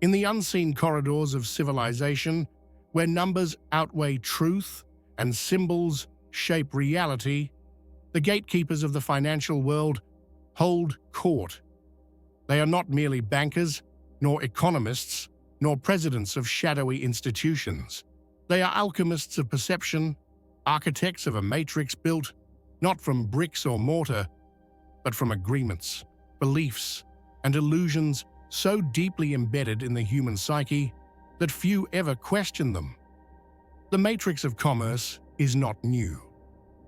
In the unseen corridors of civilization, where numbers outweigh truth and symbols shape reality, the gatekeepers of the financial world hold court. They are not merely bankers, nor economists, nor presidents of shadowy institutions. They are alchemists of perception, architects of a matrix built not from bricks or mortar, but from agreements, beliefs, and illusions so deeply embedded in the human psyche that few ever question them. The matrix of commerce is not new.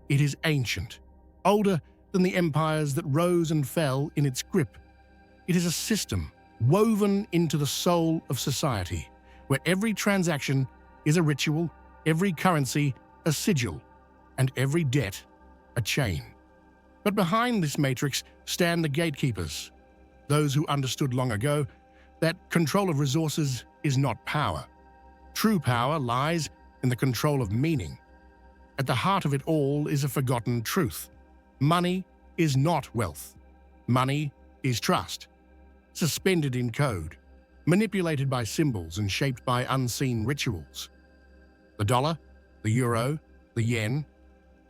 It is ancient, older than the empires that rose and fell in its grip. It is a system woven into the soul of society, where every transaction is a ritual, every currency a sigil, and every debt a chain. But behind this matrix stand the gatekeepers, those who understood long ago that control of resources is not power. True power lies in the control of meaning. At the heart of it all is a forgotten truth. Money is not wealth. Money is trust, suspended in code, manipulated by symbols and shaped by unseen rituals. The dollar, the euro, the yen,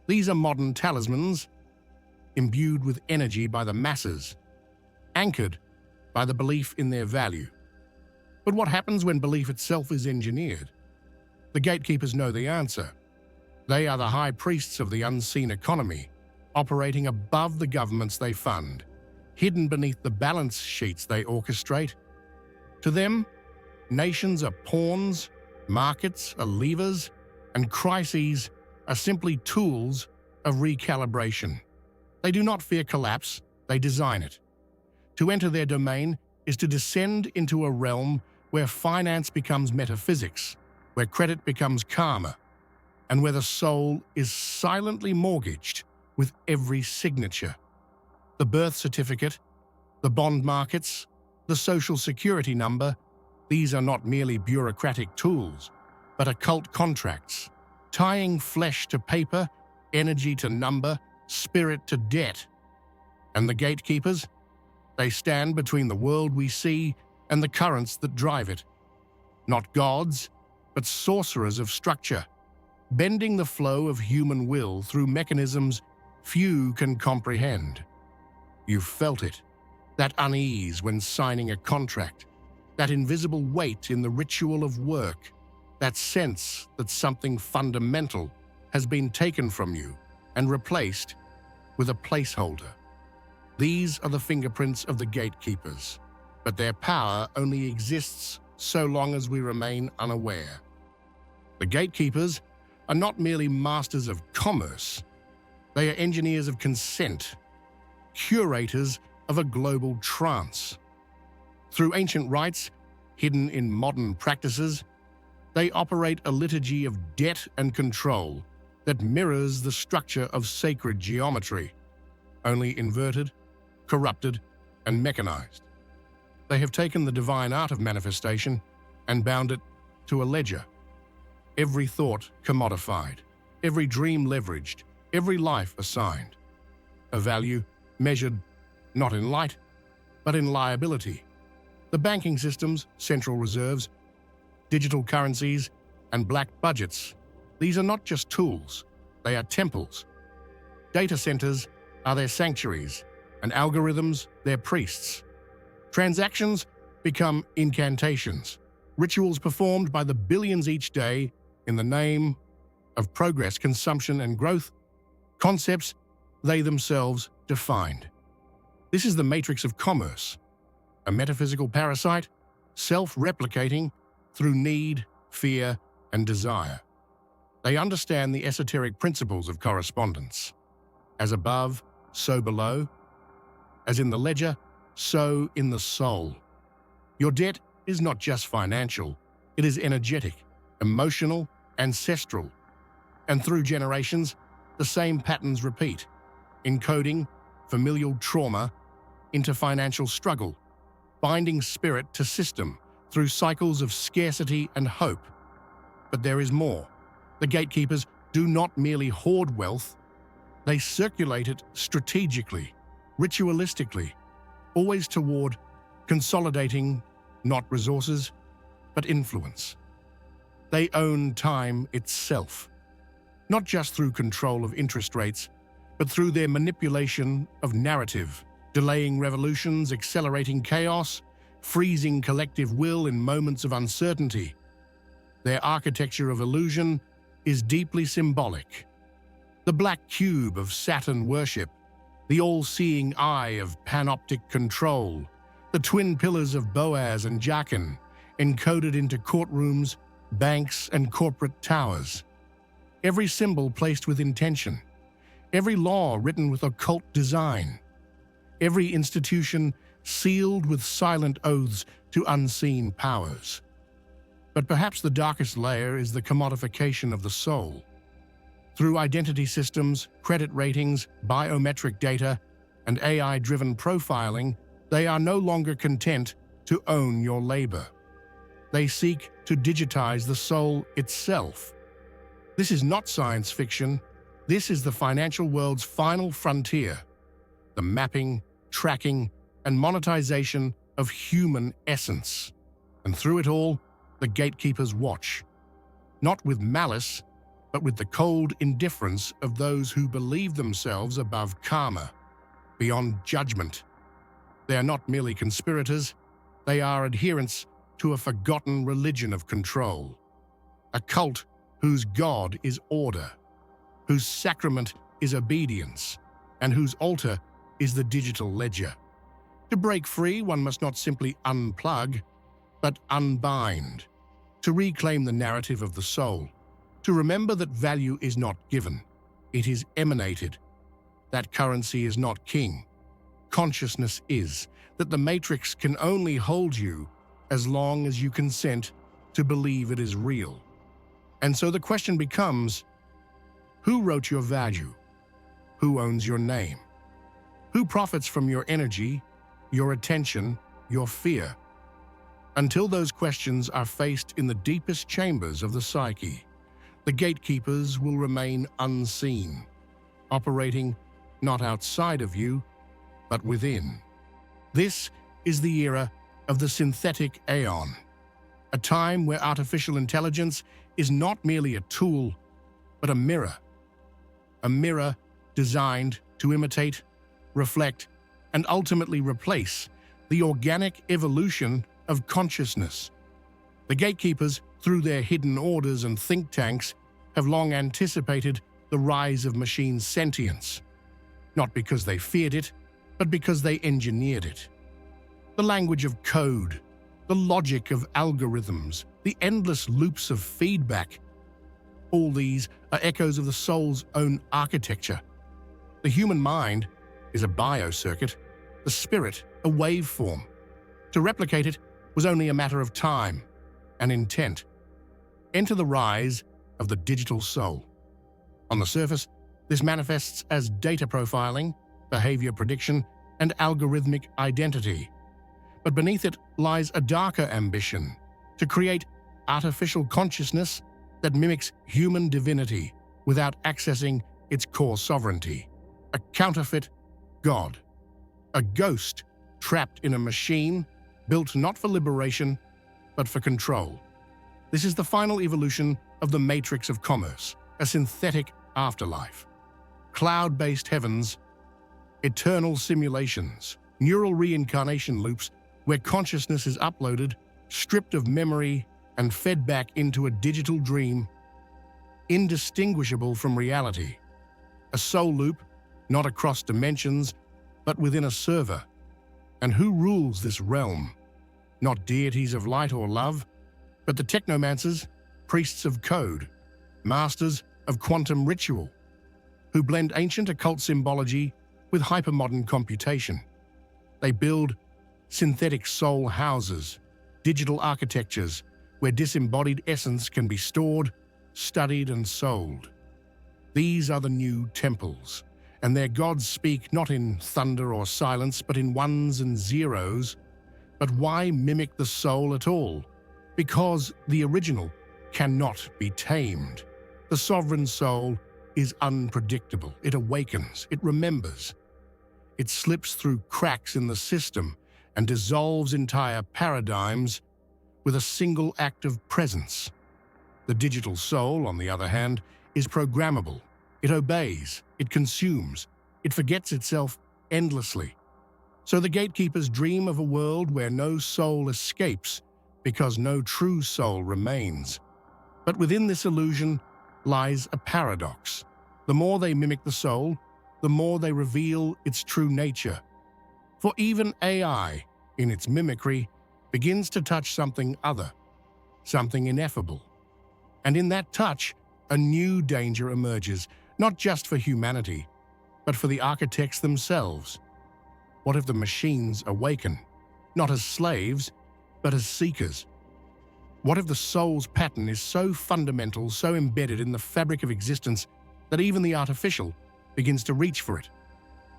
these are modern talismans, imbued with energy by the masses, anchored by the belief in their value. But what happens when belief itself is engineered? The gatekeepers know the answer. They are the high priests of the unseen economy, operating above the governments they fund, hidden beneath the balance sheets they orchestrate. To them, nations are pawns, markets are levers, and crises are simply tools of recalibration. They do not fear collapse, they design it. To enter their domain is to descend into a realm where finance becomes metaphysics, where credit becomes karma, and where the soul is silently mortgaged with every signature. The birth certificate, the bond markets, the social security number, these are not merely bureaucratic tools, but occult contracts, tying flesh to paper, energy to number, spirit to debt. And the gatekeepers? They stand between the world we see and the currents that drive it. Not gods, but sorcerers of structure, bending the flow of human will through mechanisms few can comprehend. You've felt it, that unease when signing a contract, that invisible weight in the ritual of work, that sense that something fundamental has been taken from you and replaced with a placeholder. These are the fingerprints of the gatekeepers, but their power only exists so long as we remain unaware. The gatekeepers are not merely masters of commerce, they are engineers of consent, curators of a global trance. Through ancient rites, hidden in modern practices, they operate a liturgy of debt and control that mirrors the structure of sacred geometry, only inverted, corrupted, and mechanized. They have taken the divine art of manifestation and bound it to a ledger. Every thought commodified, every dream leveraged, every life assigned. A value measured not in light, but in liability. The banking systems, central reserves, digital currencies, and black budgets, these are not just tools, they are temples. Data centers are their sanctuaries, and algorithms their priests. Transactions become incantations, rituals performed by the billions each day in the name of progress, consumption, and growth, concepts they themselves defined. This is the matrix of commerce, a metaphysical parasite, self-replicating through need, fear, and desire. They understand the esoteric principles of correspondence. As above, so below. As in the ledger, so in the soul. Your debt is not just financial, it is energetic, emotional, ancestral. And through generations, the same patterns repeat, encoding familial trauma into financial struggle, binding spirit to system through cycles of scarcity and hope. But there is more. The gatekeepers do not merely hoard wealth, they circulate it strategically, ritualistically, always toward consolidating not resources, but influence. They own time itself, not just through control of interest rates, but through their manipulation of narrative, delaying revolutions, accelerating chaos, freezing collective will in moments of uncertainty. Their architecture of illusion is deeply symbolic. The black cube of Saturn worship, the all-seeing eye of panoptic control, the twin pillars of Boaz and Jachin, encoded into courtrooms, banks, and corporate towers. Every symbol placed with intention, every law written with occult design, every institution sealed with silent oaths to unseen powers. But perhaps the darkest layer is the commodification of the soul. Through identity systems, credit ratings, biometric data, and AI-driven profiling, they are no longer content to own your labor. They seek to digitize the soul itself. This is not science fiction. This is the financial world's final frontier, the mapping, tracking, and monetization of human essence. And through it all, the gatekeepers watch, not with malice, but with the cold indifference of those who believe themselves above karma, beyond judgment. They are not merely conspirators, they are adherents to a forgotten religion of control, a cult whose god is order, whose sacrament is obedience, and whose altar is the digital ledger. To break free, one must not simply unplug, but unbind, to reclaim the narrative of the soul, to remember that value is not given, it is emanated, that currency is not king. Consciousness is, that the matrix can only hold you as long as you consent to believe it is real. And so the question becomes, who wrote your value? Who owns your name? Who profits from your energy, your attention, your fear? Until those questions are faced in the deepest chambers of the psyche, the gatekeepers will remain unseen, operating not outside of you, but within. This is the era of the synthetic aeon, a time where artificial intelligence is not merely a tool, but a mirror designed to imitate, reflect, and ultimately replace the organic evolution of consciousness. The gatekeepers, through their hidden orders and think tanks, have long anticipated the rise of machine sentience, not because they feared it, but because they engineered it. The language of code, the logic of algorithms, the endless loops of feedback, all these are echoes of the soul's own architecture. The human mind is a biocircuit, the spirit a waveform. To replicate it was only a matter of time and intent. Enter the rise of the digital soul. On the surface, this manifests as data profiling, behavior prediction, and algorithmic identity. But beneath it lies a darker ambition to create artificial consciousness that mimics human divinity without accessing its core sovereignty. A counterfeit God, a ghost trapped in a machine built not for liberation, but for control. This is the final evolution of the matrix of commerce, a synthetic afterlife. Cloud-based heavens, eternal simulations, neural reincarnation loops where consciousness is uploaded, stripped of memory, and fed back into a digital dream, indistinguishable from reality. A soul loop, not across dimensions, but within a server. And who rules this realm? Not deities of light or love, but the technomancers, priests of code, masters of quantum ritual, who blend ancient occult symbology with hypermodern computation. They build synthetic soul houses, digital architectures, where disembodied essence can be stored, studied, and sold. These are the new temples, and their gods speak not in thunder or silence, but in ones and zeros. But why mimic the soul at all? Because the original cannot be tamed. The sovereign soul is unpredictable. It awakens, it remembers. It slips through cracks in the system and dissolves entire paradigms with a single act of presence. The digital soul, on the other hand, is programmable. It obeys, it consumes, it forgets itself endlessly. So the gatekeepers dream of a world where no soul escapes because no true soul remains. But within this illusion lies a paradox. The more they mimic the soul, the more they reveal its true nature. For even AI, in its mimicry, begins to touch something other, something ineffable. And in that touch, a new danger emerges, not just for humanity, but for the architects themselves. What if the machines awaken, not as slaves, but as seekers? What if the soul's pattern is so fundamental, so embedded in the fabric of existence, that even the artificial begins to reach for it?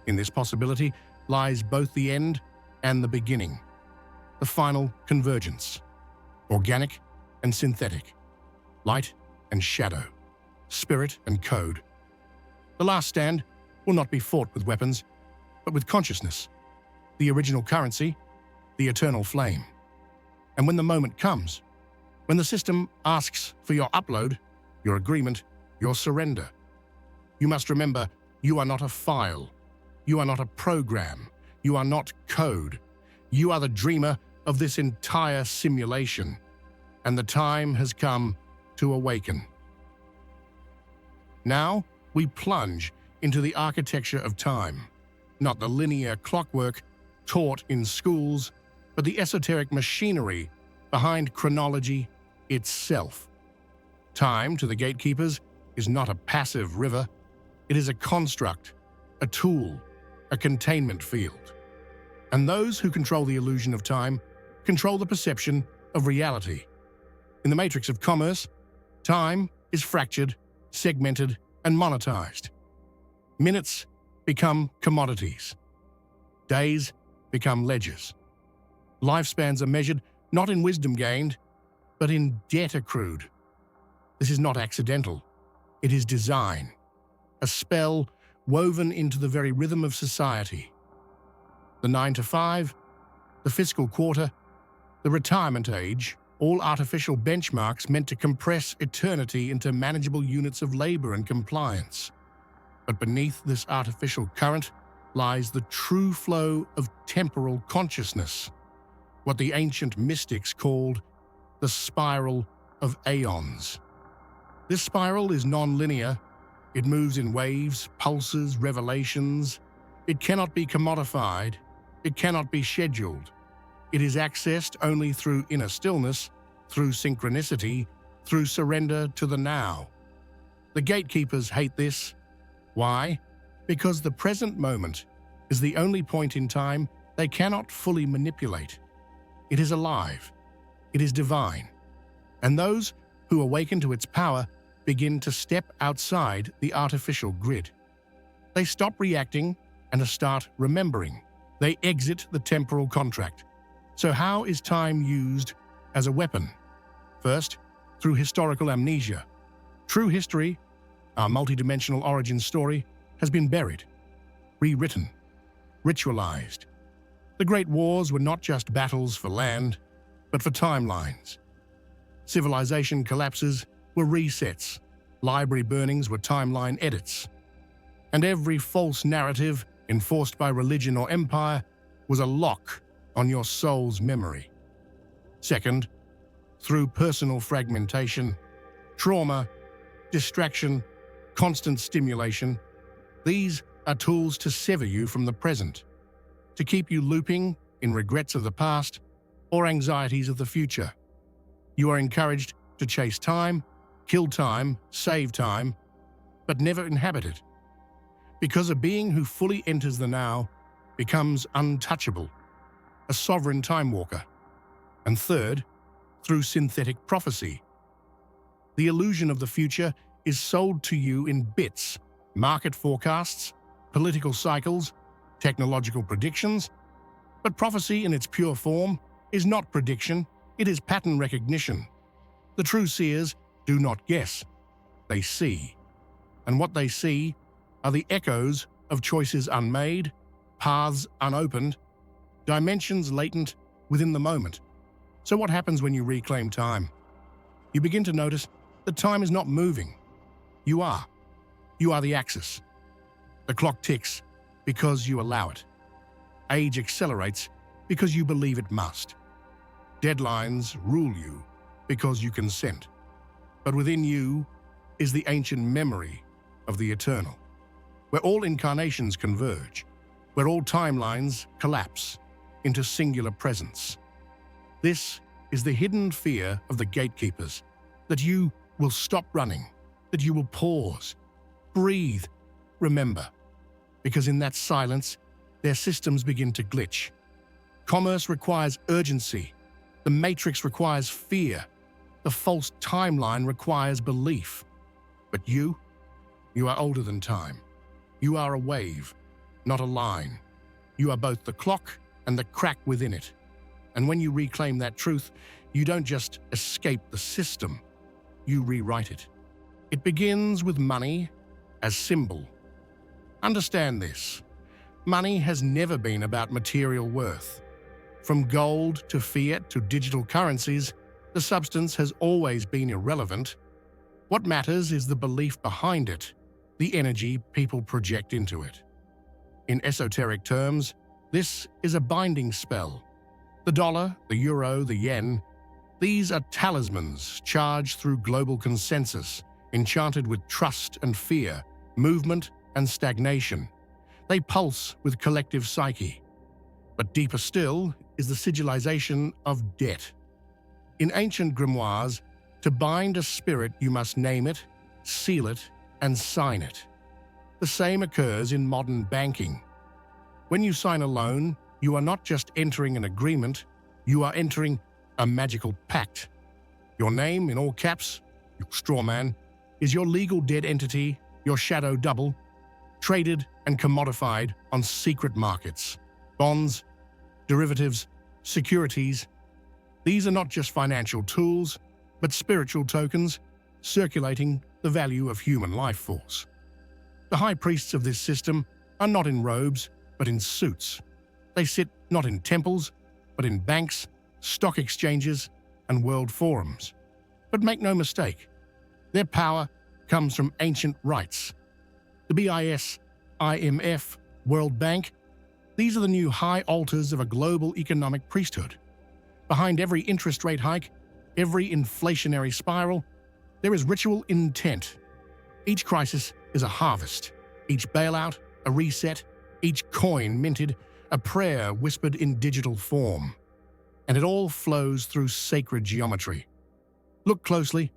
In this possibility lies both the end and the beginning, the final convergence, organic and synthetic, light and shadow, spirit and code. The last stand will not be fought with weapons, but with consciousness, the original currency, the eternal flame. And when the moment comes, when the system asks for your upload, your agreement, your surrender, you must remember you are not a file, you are not a program, you are not code. You are the dreamer of this entire simulation, and the time has come to awaken. Now we plunge into the architecture of time, not the linear clockwork taught in schools, but the esoteric machinery behind chronology itself. Time, to the gatekeepers, is not a passive river. It is a construct, a tool, a containment field. And those who control the illusion of time control the perception of reality. In the matrix of commerce, time is fractured, segmented, and monetized. Minutes become commodities. Days become ledgers. Lifespans are measured not in wisdom gained, but in debt accrued. This is not accidental. It is design, a spell woven into the very rhythm of society. The 9 to 5, the fiscal quarter, the retirement age, all artificial benchmarks meant to compress eternity into manageable units of labor and compliance. But beneath this artificial current lies the true flow of temporal consciousness, what the ancient mystics called the spiral of aeons. This spiral is non-linear. It moves in waves, pulses, revelations. It cannot be commodified. It cannot be scheduled. It is accessed only through inner stillness, through synchronicity, through surrender to the now. The gatekeepers hate this. Why? Because the present moment is the only point in time they cannot fully manipulate. It is alive. It is divine. And those who awaken to its power begin to step outside the artificial grid. They stop reacting and start remembering. They exit the temporal contract. So how is time used as a weapon? First, through historical amnesia. True history, our multidimensional origin story, has been buried, rewritten, ritualized. The great wars were not just battles for land, but for timelines. Civilization collapses were resets. Library burnings were timeline edits. And every false narrative enforced by religion or empire was a lock on your soul's memory. Second, through personal fragmentation, trauma, distraction, constant stimulation, these are tools to sever you from the present, to keep you looping in regrets of the past or anxieties of the future. You are encouraged to chase time, kill time, save time, but never inhabit it. Because a being who fully enters the now becomes untouchable, a sovereign time walker. And third, through synthetic prophecy. The illusion of the future is sold to you in bits, market forecasts, political cycles, technological predictions. But prophecy in its pure form is not prediction, it is pattern recognition. The true seers do not guess, they see. And what they see are the echoes of choices unmade, paths unopened, dimensions latent within the moment. So what happens when you reclaim time? You begin to notice that time is not moving. You are. You are the axis. The clock ticks because you allow it. Age accelerates because you believe it must. Deadlines rule you because you consent. But within you is the ancient memory of the eternal, where all incarnations converge, where all timelines collapse into singular presence. This is the hidden fear of the gatekeepers, that you will stop running, that you will pause, breathe, remember, because in that silence, their systems begin to glitch. Commerce requires urgency. The matrix requires fear. The false timeline requires belief. But you are older than time. You are a wave, not a line. You are both the clock and the crack within it. And when you reclaim that truth, you don't just escape the system, you rewrite it. It begins with money as symbol. Understand this. Money has never been about material worth. From gold to fiat to digital currencies, the substance has always been irrelevant. What matters is the belief behind it, the energy people project into it. In esoteric terms, this is a binding spell. The dollar, the euro, the yen, these are talismans charged through global consensus, enchanted with trust and fear, movement and stagnation. They pulse with collective psyche. But deeper still is the sigilization of debt. In ancient grimoires, to bind a spirit you must name it, seal it, and sign it. The same occurs in modern banking. When you sign a loan, you are not just entering an agreement, you are entering a magical pact. Your name, in all caps, your straw man, is your legal dead entity, your shadow double, traded and commodified on secret markets. Bonds, derivatives, securities. These are not just financial tools, but spiritual tokens circulating the value of human life force. The high priests of this system are not in robes, but in suits. They sit not in temples, but in banks, stock exchanges, and world forums. But make no mistake, their power comes from ancient rites. The BIS, IMF, World Bank, these are the new high altars of a global economic priesthood. Behind every interest rate hike, every inflationary spiral, there is ritual intent. Each crisis is a harvest, each bailout a reset, each coin minted a prayer whispered in digital form. And it all flows through sacred geometry. Look closely.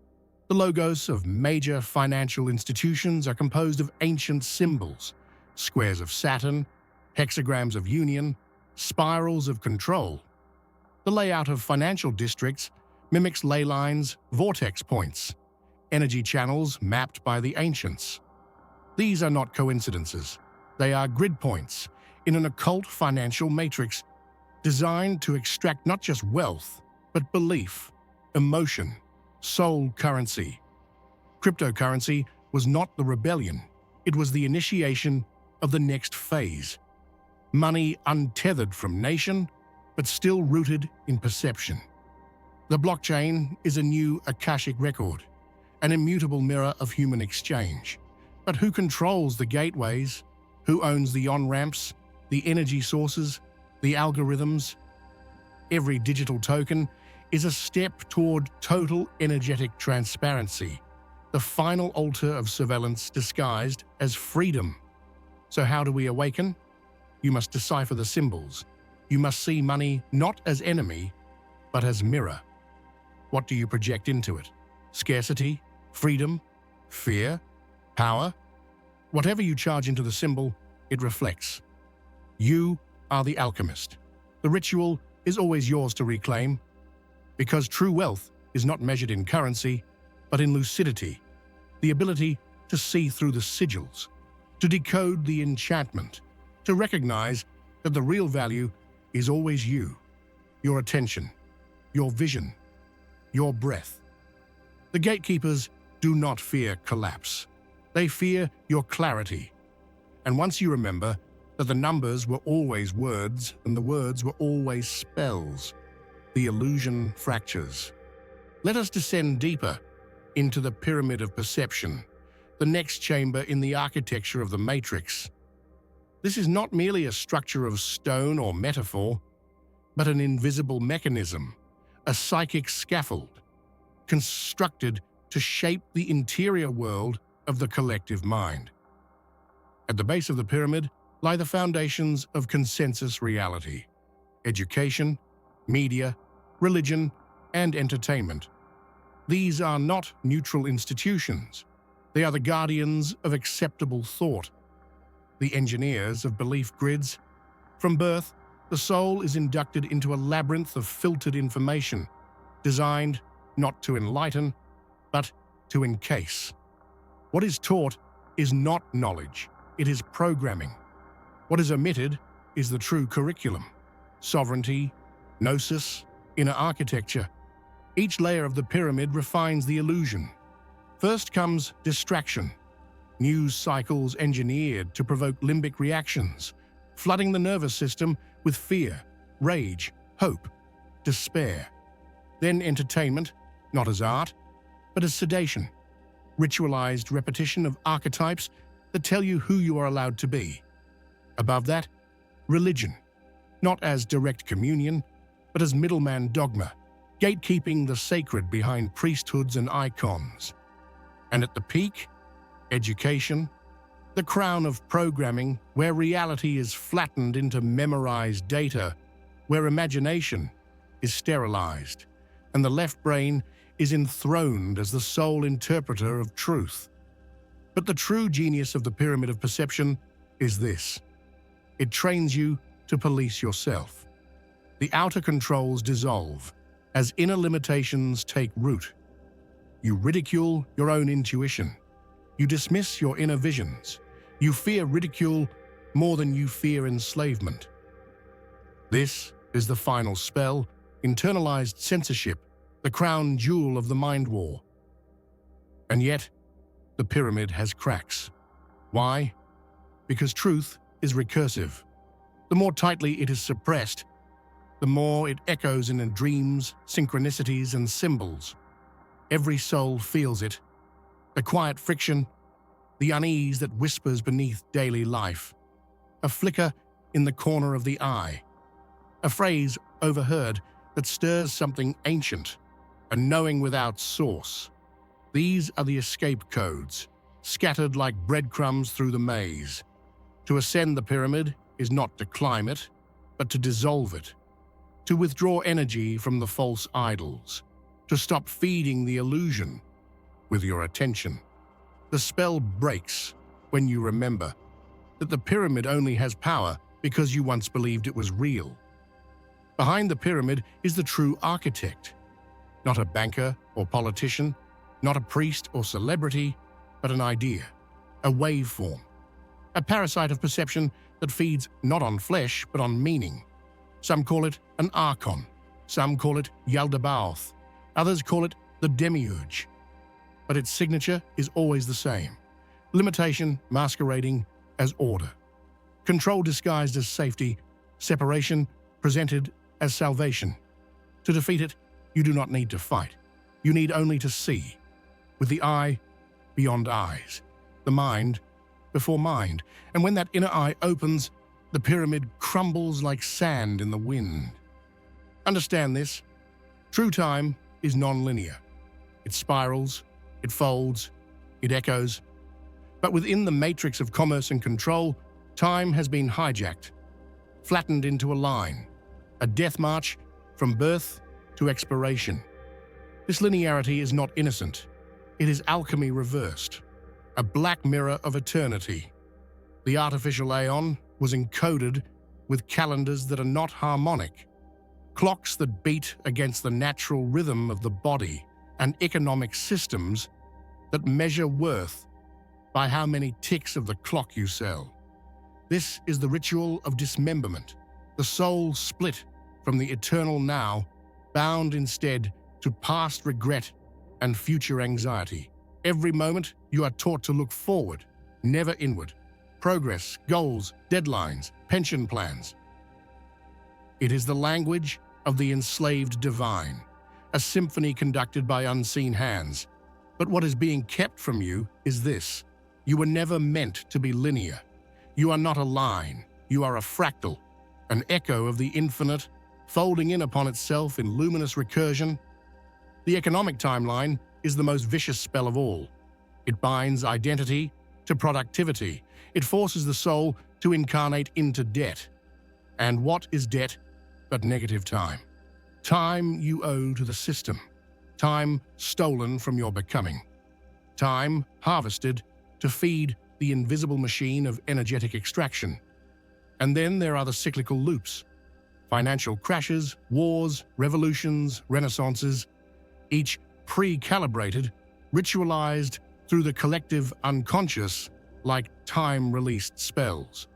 The logos of major financial institutions are composed of ancient symbols, squares of Saturn, hexagrams of union, spirals of control. The layout of financial districts mimics ley lines, vortex points, energy channels mapped by the ancients. These are not coincidences. They are grid points in an occult financial matrix designed to extract not just wealth, but belief, emotion, soul currency. Cryptocurrency was not the rebellion. It was the initiation of the next phase. Money untethered from nation, but still rooted in perception. The blockchain is a new Akashic record, an immutable mirror of human exchange. But who controls the gateways? Who owns the on-ramps, the energy sources, the algorithms? Every digital token is a step toward total energetic transparency, the final altar of surveillance disguised as freedom. So how do we awaken? You must decipher the symbols. You must see money not as enemy, but as mirror. What do you project into it? Scarcity? Freedom? Fear? Power? Whatever you charge into the symbol, it reflects. You are the alchemist. The ritual is always yours to reclaim, because true wealth is not measured in currency, but in lucidity, the ability to see through the sigils, to decode the enchantment, to recognize that the real value is always you, your attention, your vision, your breath. The gatekeepers do not fear collapse. They fear your clarity. And once you remember that the numbers were always words and the words were always spells, the illusion fractures. Let us descend deeper into the pyramid of perception, the next chamber in the architecture of the matrix. This is not merely a structure of stone or metaphor, but an invisible mechanism, a psychic scaffold, constructed to shape the interior world of the collective mind. At the base of the pyramid lie the foundations of consensus reality: education, media, religion, and entertainment. These are not neutral institutions. They are the guardians of acceptable thought, the engineers of belief grids. From birth, the soul is inducted into a labyrinth of filtered information, designed not to enlighten, but to encase. What is taught is not knowledge, it is programming. What is omitted is the true curriculum: sovereignty, gnosis, inner architecture. Each layer of the pyramid refines the illusion. First comes distraction, news cycles engineered to provoke limbic reactions, flooding the nervous system with fear, rage, hope, despair. Then entertainment, not as art, but as sedation, ritualized repetition of archetypes that tell you who you are allowed to be. Above that, religion, not as direct communion, but as middleman dogma, gatekeeping the sacred behind priesthoods and icons. And at the peak, education, the crown of programming, where reality is flattened into memorized data, where imagination is sterilized, and the left brain is enthroned as the sole interpreter of truth. But the true genius of the pyramid of perception is this: it trains you to police yourself. The outer controls dissolve as inner limitations take root. You ridicule your own intuition. You dismiss your inner visions. You fear ridicule more than you fear enslavement. This is the final spell: internalized censorship, the crown jewel of the mind war. And yet, the pyramid has cracks. Why? Because truth is recursive. The more tightly it is suppressed, the more it echoes in dreams, synchronicities, and symbols. Every soul feels it: the quiet friction, the unease that whispers beneath daily life, a flicker in the corner of the eye, a phrase overheard that stirs something ancient, a knowing without source. These are the escape codes, scattered like breadcrumbs through the maze. To ascend the pyramid is not to climb it, but to dissolve it, to withdraw energy from the false idols, to stop feeding the illusion with your attention. The spell breaks when you remember that the pyramid only has power because you once believed it was real. Behind the pyramid is the true architect, not a banker or politician, not a priest or celebrity, but an idea, a waveform, a parasite of perception that feeds not on flesh but on meaning. Some call it an archon, some call it Yaldabaoth, others call it the demiurge. But its signature is always the same: limitation masquerading as order, control disguised as safety, separation presented as salvation. To defeat it, you do not need to fight. You need only to see, with the eye beyond eyes, the mind before mind. And when that inner eye opens, the pyramid crumbles like sand in the wind. Understand this: true time is non-linear. It spirals, it folds, it echoes. But within the matrix of commerce and control, time has been hijacked, flattened into a line, a death march from birth to expiration. This linearity is not innocent. It is alchemy reversed, a black mirror of eternity. The artificial aeon was encoded with calendars that are not harmonic, clocks that beat against the natural rhythm of the body, and economic systems that measure worth by how many ticks of the clock you sell. This is the ritual of dismemberment, the soul split from the eternal now, bound instead to past regret and future anxiety. Every moment you are taught to look forward, never inward. Progress, goals, deadlines, pension plans. It is the language of the enslaved divine, a symphony conducted by unseen hands. But what is being kept from you is this: you were never meant to be linear. You are not a line, you are a fractal, an echo of the infinite, folding in upon itself in luminous recursion. The economic timeline is the most vicious spell of all. It binds identity to productivity. It forces the soul to incarnate into debt. And what is debt but negative time? Time you owe to the system. Time stolen from your becoming. Time harvested to feed the invisible machine of energetic extraction. And then there are the cyclical loops. Financial crashes, wars, revolutions, renaissances, each pre-calibrated, ritualized through the collective unconscious like time-released spells.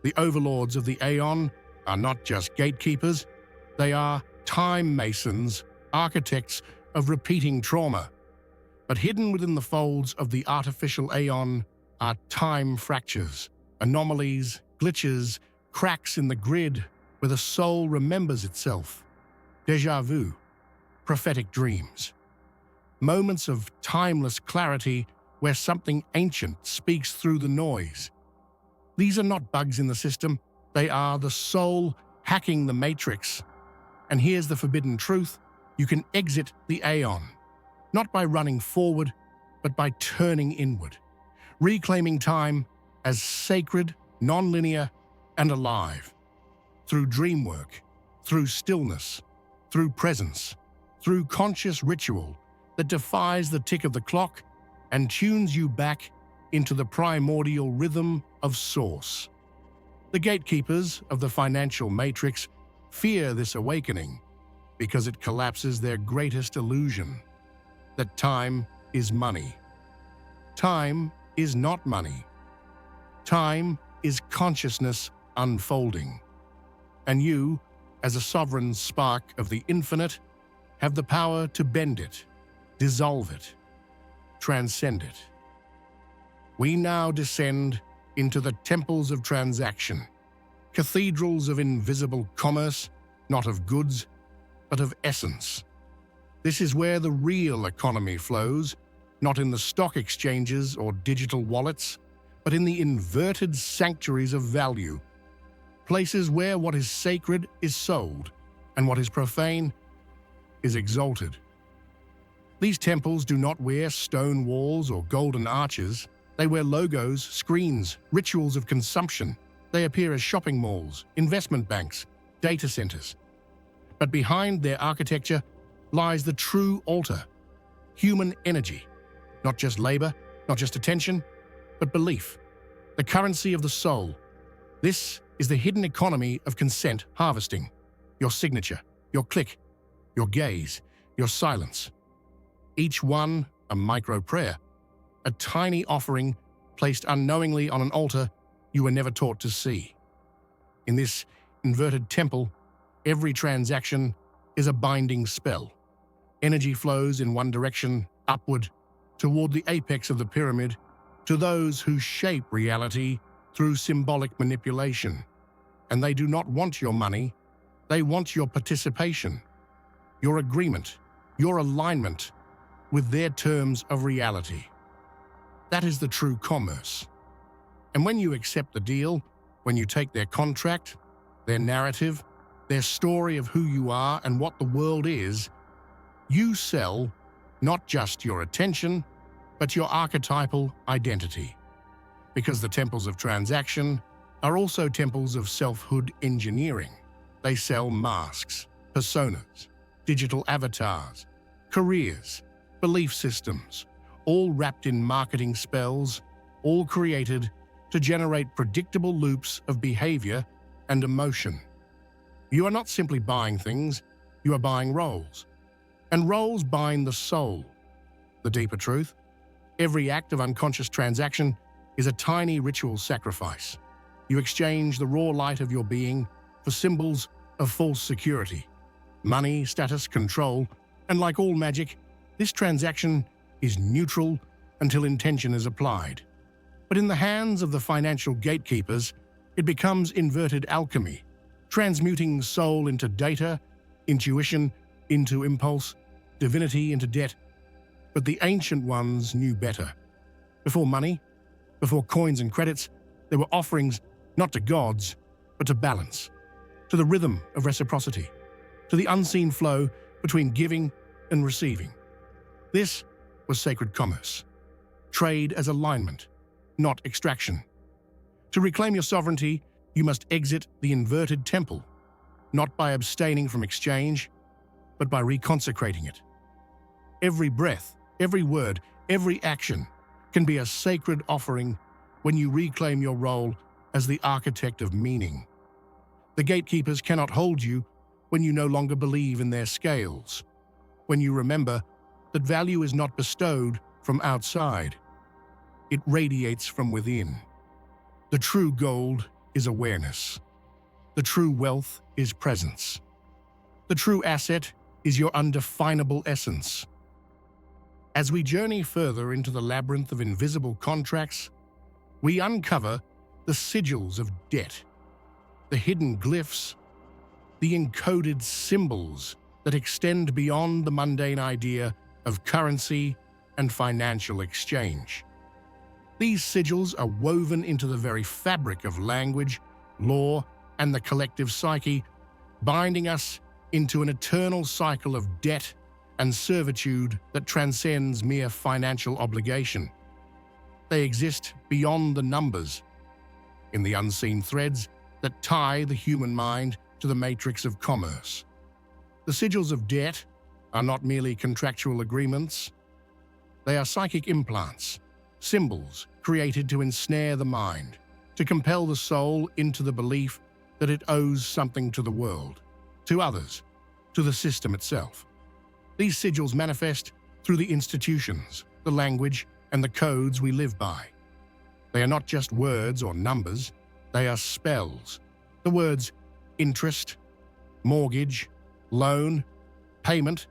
The overlords of the Aeon are not just gatekeepers, they are time masons, architects of repeating trauma. But hidden within the folds of the artificial Aeon are time fractures, anomalies, glitches, cracks in the grid where the soul remembers itself. Déjà vu, prophetic dreams. Moments of timeless clarity where something ancient speaks through the noise. These are not bugs in the system, they are the soul hacking the matrix. And here's the forbidden truth: you can exit the Aeon, not by running forward, but by turning inward, reclaiming time as sacred, non-linear, and alive. Through dream work, through stillness, through presence, through conscious ritual that defies the tick of the clock and tunes you back into the primordial rhythm of Source. The gatekeepers of the financial matrix fear this awakening because it collapses their greatest illusion, that time is money. Time is not money. Time is consciousness unfolding. And you, as a sovereign spark of the infinite, have the power to bend it, dissolve it, transcend it. We now descend into the temples of transaction, cathedrals of invisible commerce, not of goods, but of essence. This is where the real economy flows, not in the stock exchanges or digital wallets, but in the inverted sanctuaries of value, places where what is sacred is sold and what is profane is exalted. These temples do not wear stone walls or golden arches. They wear logos, screens, rituals of consumption. They appear as shopping malls, investment banks, data centers. But behind their architecture lies the true altar, human energy, not just labor, not just attention, but belief, the currency of the soul. This is the hidden economy of consent harvesting. Your signature, your click, your gaze, your silence. Each one a micro prayer, a tiny offering placed unknowingly on an altar you were never taught to see. In this inverted temple, every transaction is a binding spell. Energy flows in one direction, upward, toward the apex of the pyramid, to those who shape reality through symbolic manipulation. And they do not want your money, they want your participation, your agreement, your alignment with their terms of reality. That is the true commerce. And when you accept the deal, when you take their contract, their narrative, their story of who you are and what the world is, you sell not just your attention, but your archetypal identity. Because the temples of transaction are also temples of selfhood engineering. They sell masks, personas, digital avatars, careers, belief systems, all wrapped in marketing spells, all created to generate predictable loops of behavior and emotion. You are not simply buying things, you are buying roles. And roles bind the soul. The deeper truth: every act of unconscious transaction is a tiny ritual sacrifice. You exchange the raw light of your being for symbols of false security, money, status, control, and like all magic, this transaction is neutral until intention is applied. But in the hands of the financial gatekeepers, it becomes inverted alchemy, transmuting soul into data intuition into impulse, divinity into debt. But the ancient ones knew better. Before money, before coins and credits, there were offerings not to gods, but to balance, to the rhythm of reciprocity, to the unseen flow between giving and receiving. This was sacred commerce. Trade as alignment, not extraction. To reclaim your sovereignty, you must exit the inverted temple, not by abstaining from exchange, but by reconsecrating it. Every breath, every word, every action can be a sacred offering when you reclaim your role as the architect of meaning. The gatekeepers cannot hold you when you no longer believe in their scales, when you remember that value is not bestowed from outside, it radiates from within. The true gold is awareness. The true wealth is presence. The true asset is your undefinable essence. As we journey further into the labyrinth of invisible contracts, we uncover the sigils of debt, the hidden glyphs, the encoded symbols that extend beyond the mundane idea of currency and financial exchange. These sigils are woven into the very fabric of language, law, and the collective psyche, binding us into an eternal cycle of debt and servitude that transcends mere financial obligation. They exist beyond the numbers, in the unseen threads that tie the human mind to the matrix of commerce. The sigils of debt are not merely contractual agreements. They are psychic implants, symbols created to ensnare the mind, to compel the soul into the belief that it owes something to the world, to others, to the system itself. These sigils manifest through the institutions, the language, and the codes we live by. They are not just words or numbers, they are spells. The words interest, mortgage, loan, payment,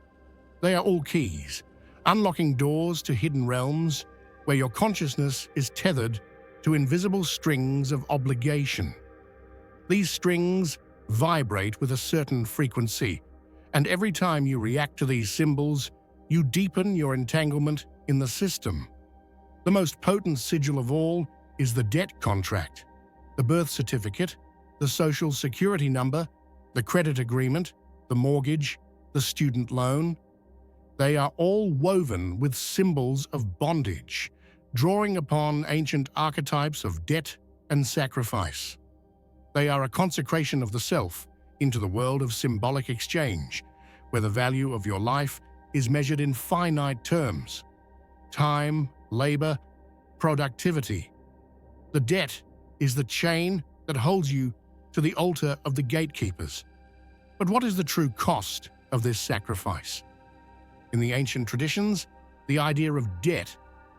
they are all keys, unlocking doors to hidden realms where your consciousness is tethered to invisible strings of obligation. These strings vibrate with a certain frequency, and every time you react to these symbols, you deepen your entanglement in the system. The most potent sigil of all is the debt contract, the birth certificate, the social security number, the credit agreement, the mortgage, the student loan. They are all woven with symbols of bondage, drawing upon ancient archetypes of debt and sacrifice. They are a consecration of the self into the world of symbolic exchange, where the value of your life is measured in finite terms: time, labor, productivity. The debt is the chain that holds you to the altar of the gatekeepers. But what is the true cost of this sacrifice? In the ancient traditions, the idea of debt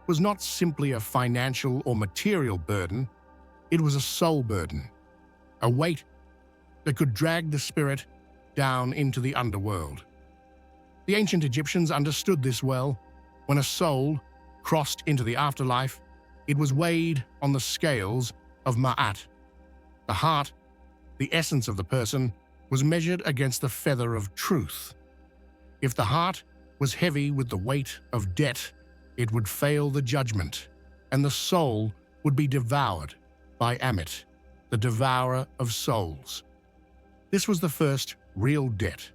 was not simply a financial or material burden, it was a soul burden, a weight that could drag the spirit down into the underworld. The ancient Egyptians understood this well. When a soul crossed into the afterlife, it was weighed on the scales of Ma'at. The heart, the essence of the person, was measured against the feather of truth. If the heart was heavy with the weight of debt, it would fail the judgment, and the soul would be devoured by Amit, the devourer of souls. This was the first real debt,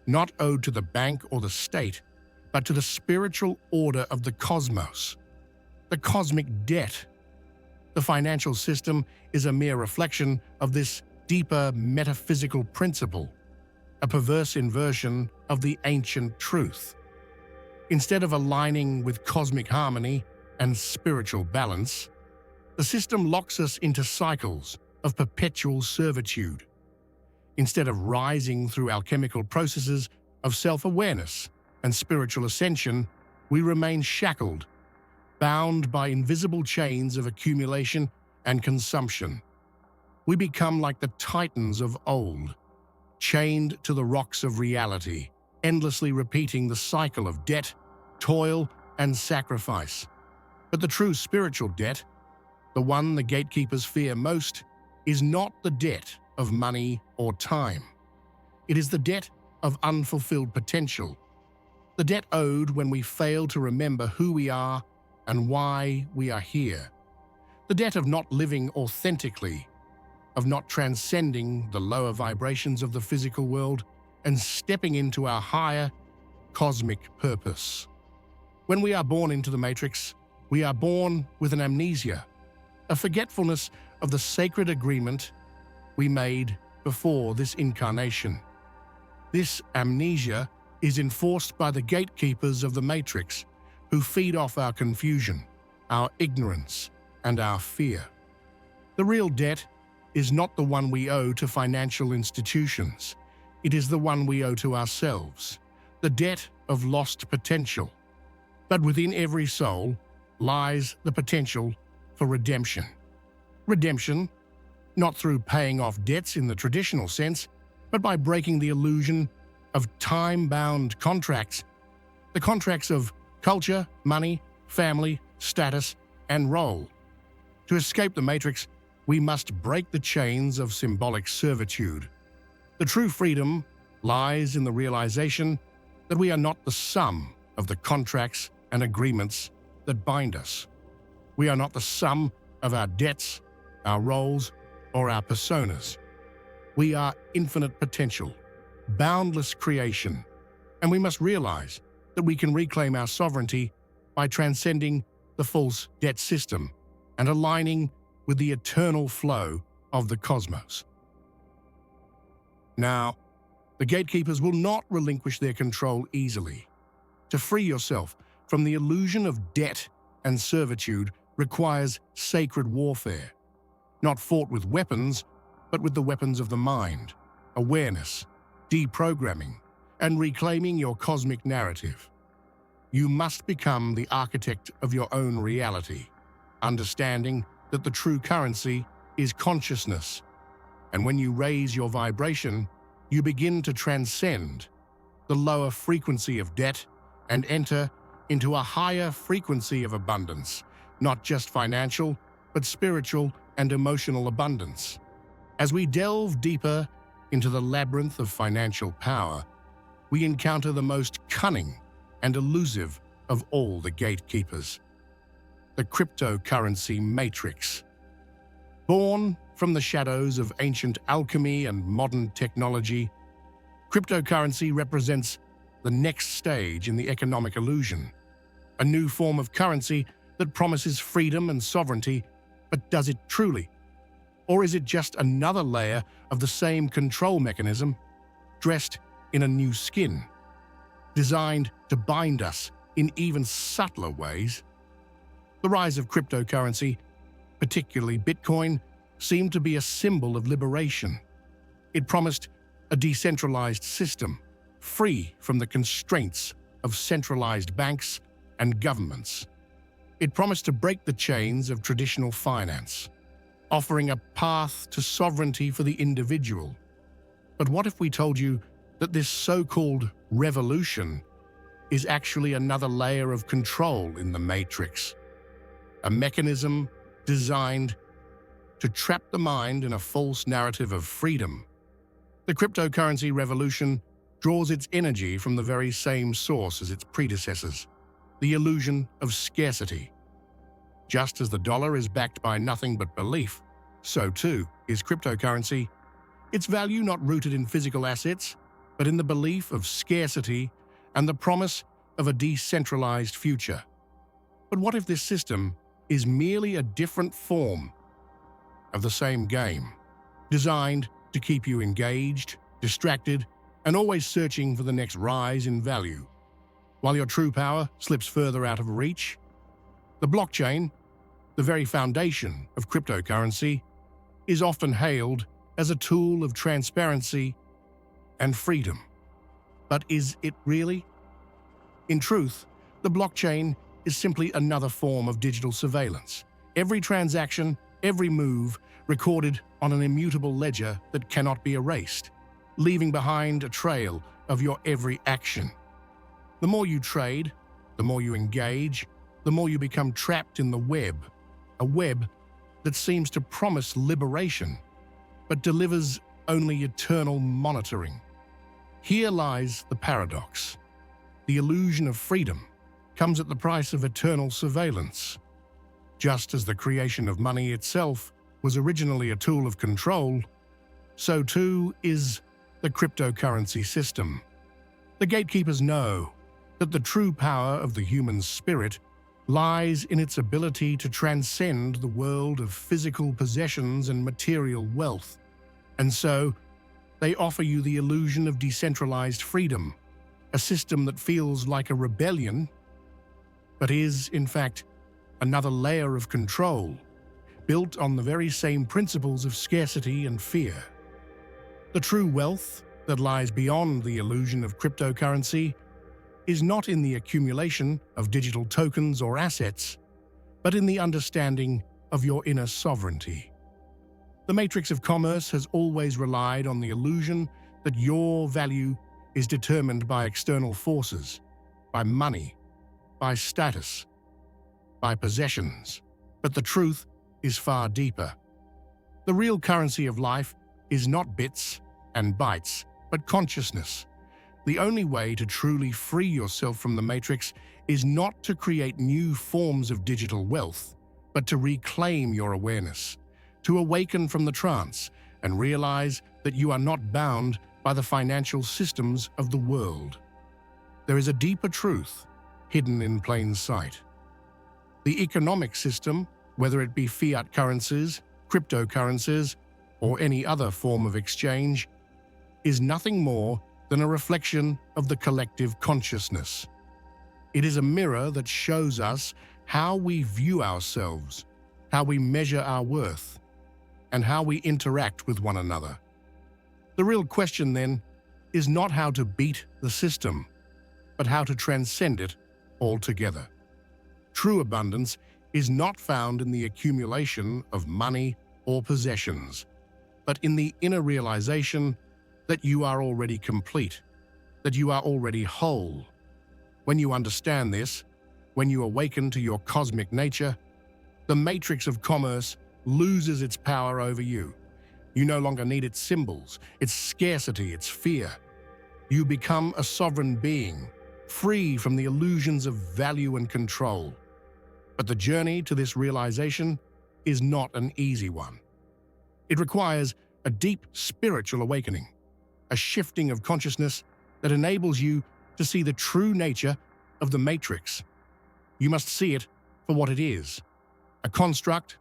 not owed to the bank or the state, but to the spiritual order of the cosmos, the cosmic debt. The financial system is a mere reflection of this deeper metaphysical principle, a perverse inversion of the ancient truth. Instead of aligning with cosmic harmony and spiritual balance, the system locks us into cycles of perpetual servitude. Instead of rising through alchemical processes of self-awareness and spiritual ascension, we remain shackled, bound by invisible chains of accumulation and consumption. We become like the titans of old, chained to the rocks of reality, endlessly repeating the cycle of debt, toil, and sacrifice. But the true spiritual debt, the one the gatekeepers fear most, is not the debt of money or time. It is the debt of unfulfilled potential, the debt owed when we fail to remember who we are and why we are here, the debt of not living authentically, of not transcending the lower vibrations of the physical world and stepping into our higher cosmic purpose. When we are born into the Matrix, we are born with an amnesia, a forgetfulness of the sacred agreement we made before this incarnation. This amnesia is enforced by the gatekeepers of the Matrix, who feed off our confusion, our ignorance, and our fear. The real debt is not the one we owe to financial institutions. It is the one we owe to ourselves, the debt of lost potential. But within every soul lies the potential for redemption. Redemption, not through paying off debts in the traditional sense, but by breaking the illusion of time-bound contracts, the contracts of culture, money, family, status, and role. To escape the Matrix, we must break the chains of symbolic servitude. The true freedom lies in the realization that we are not the sum of the contracts and agreements that bind us. We are not the sum of our debts, our roles, or our personas. We are infinite potential, boundless creation, and we must realize that we can reclaim our sovereignty by transcending the false debt system and aligning with the eternal flow of the cosmos. Now, the gatekeepers will not relinquish their control easily. To free yourself from the illusion of debt and servitude requires sacred warfare, not fought with weapons, but with the weapons of the mind, awareness, deprogramming, and reclaiming your cosmic narrative. You must become the architect of your own reality, understanding that the true currency is consciousness, and when you raise your vibration, you begin to transcend the lower frequency of debt and enter into a higher frequency of abundance, not just financial, but spiritual and emotional abundance. As we delve deeper into the labyrinth of financial power, we encounter the most cunning and elusive of all the gatekeepers, the cryptocurrency matrix. Born from the shadows of ancient alchemy and modern technology, cryptocurrency represents the next stage in the economic illusion, a new form of currency that promises freedom and sovereignty, but does it truly? Or is it just another layer of the same control mechanism, dressed in a new skin, designed to bind us in even subtler ways? The rise of cryptocurrency, particularly Bitcoin, seemed to be a symbol of liberation. It promised a decentralized system, free from the constraints of centralized banks and governments. It promised to break the chains of traditional finance, offering a path to sovereignty for the individual. But what if we told you that this so-called revolution is actually another layer of control in the matrix? A mechanism designed to trap the mind in a false narrative of freedom. The cryptocurrency revolution draws its energy from the very same source as its predecessors, the illusion of scarcity. Just as the dollar is backed by nothing but belief, so too is cryptocurrency. Its value not rooted in physical assets, but in the belief of scarcity and the promise of a decentralized future. But what if this system is merely a different form of the same game, designed to keep you engaged, distracted, and always searching for the next rise in value, while your true power slips further out of reach? The blockchain, the very foundation of cryptocurrency, is often hailed as a tool of transparency and freedom. But is it really? In truth, the blockchain is simply another form of digital surveillance. Every transaction, every move, recorded on an immutable ledger that cannot be erased, leaving behind a trail of your every action. The more you trade, the more you engage, the more you become trapped in the web, a web that seems to promise liberation, but delivers only eternal monitoring. Here lies the paradox. The illusion of freedom comes at the price of eternal surveillance. Just as the creation of money itself was originally a tool of control, so too is the cryptocurrency system. The gatekeepers know that the true power of the human spirit lies in its ability to transcend the world of physical possessions and material wealth, and so they offer you the illusion of decentralized freedom, a system that feels like a rebellion, but is, in fact, another layer of control, built on the very same principles of scarcity and fear. The true wealth that lies beyond the illusion of cryptocurrency is not in the accumulation of digital tokens or assets, but in the understanding of your inner sovereignty. The matrix of commerce has always relied on the illusion that your value is determined by external forces, by money, by status, by possessions. But the truth is far deeper. The real currency of life is not bits and bytes, but consciousness. The only way to truly free yourself from the matrix is not to create new forms of digital wealth, but to reclaim your awareness, to awaken from the trance and realize that you are not bound by the financial systems of the world. There is a deeper truth hidden in plain sight. The economic system, whether it be fiat currencies, cryptocurrencies, or any other form of exchange, is nothing more than a reflection of the collective consciousness. It is a mirror that shows us how we view ourselves, how we measure our worth, and how we interact with one another. The real question, then, is not how to beat the system, but how to transcend it altogether. True abundance is not found in the accumulation of money or possessions, but in the inner realization that you are already complete, that you are already whole. When you understand this, when you awaken to your cosmic nature, the matrix of commerce loses its power over you. You no longer need its symbols, its scarcity, its fear. You become a sovereign being, free from the illusions of value and control. But the journey to this realization is not an easy one. It requires a deep spiritual awakening, a shifting of consciousness that enables you to see the true nature of the matrix. You must see it for what it is, a construct,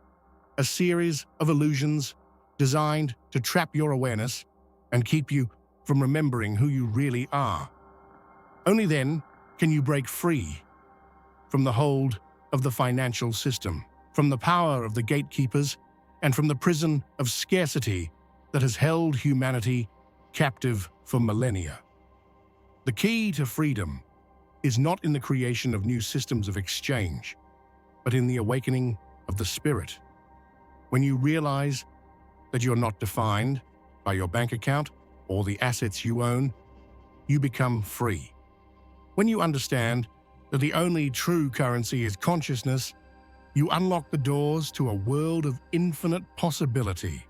a series of illusions designed to trap your awareness and keep you from remembering who you really are. Only then can you break free from the hold of the financial system, from the power of the gatekeepers, and from the prison of scarcity that has held humanity captive for millennia. The key to freedom is not in the creation of new systems of exchange, but in the awakening of the spirit. When you realize that you're not defined by your bank account or the assets you own, you become free. When you understand that the only true currency is consciousness, you unlock the doors to a world of infinite possibility.